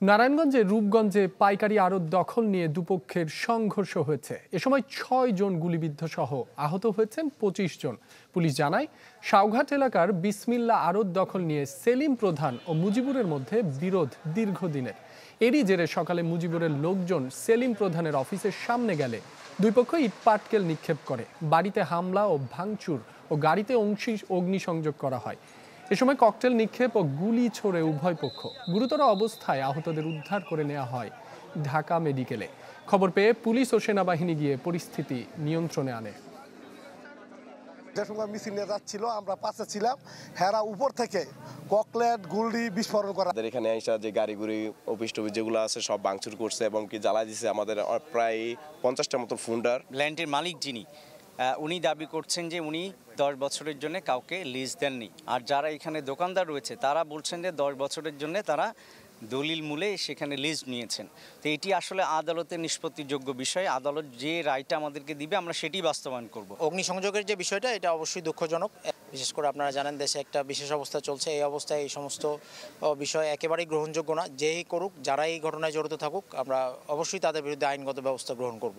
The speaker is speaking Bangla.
নারায়ণগঞ্জের রূপগঞ্জে পাইকারি আড়ত দখল নিয়ে দুপক্ষের সংঘর্ষ হয়েছে। এ সময় ৬ জন গুলিবিদ্ধ সহ আহত হয়েছেন ২৫ জন। পুলিশ জানায়, সাউঘাট এলাকার বিসমিল্লা আড়ত দখল নিয়ে সেলিম প্রধান ও মুজিবুরের মধ্যে বিরোধ দীর্ঘদিনের। এরই জেরে সকালে মুজিবুরের লোকজন সেলিম প্রধানের অফিসের সামনে গেলে দুই পক্ষ ইট পাটকেল নিক্ষেপ করে। বাড়িতে হামলা ও ভাঙচুর ও গাড়িতে অগ্নিসংযোগ করা হয়। এ সময় ককটেল নিক্ষেপ ও গুলি ছোড়ে উভয় পক্ষ। গুরুতর অবস্থায় আহতদের উদ্ধার করে নেওয়া হয় ঢাকা মেডিকেলে। খবর পেয়ে পুলিশ ও সেনাবাহিনী গিয়ে পরিস্থিতি নিয়ন্ত্রণে আনে। যে সময় মিছিল নিয়ে যাচ্ছিল, আমরা পাশে ছিলাম, হেরা উপর থেকে ককলেট গুলি বিস্ফোরণ করা। এখানে আইসা যে গাড়ি অফিস টফিস যেগুলো আছে সব ভাঙচুর করছে এবং কি জ্বালা দিছে। আমাদের প্রায় 50টার মতো ফুন্ডার। ল্যান্ডের মালিক যিনি, উনি দাবি করছেন যে উনি 10 বছরের জন্য কাউকে লিজ দেননি। আর যারা এখানে দোকানদার রয়েছে তারা বলছেন যে 10 বছরের জন্য তারা দলিল মূলে সেখানে লিজ নিয়েছেন। তো এটি আসলে আদালতের নিষ্পত্তিযোগ্য বিষয়। আদালত যে রায়টা আমাদেরকে দিবে আমরা সেটি বাস্তবায়ন করব। অগ্নিসংযোগের যে বিষয়টা, এটা অবশ্যই দুঃখজনক। বিশেষ করে আপনারা জানেন দেশে একটা বিশেষ অবস্থা চলছে। এই অবস্থায় এই সমস্ত বিষয় একেবারেই গ্রহণযোগ্য না। যেই করুক, যারা এই ঘটনায় জড়িত থাকুক, আমরা অবশ্যই তাদের বিরুদ্ধে আইনগত ব্যবস্থা গ্রহণ করব।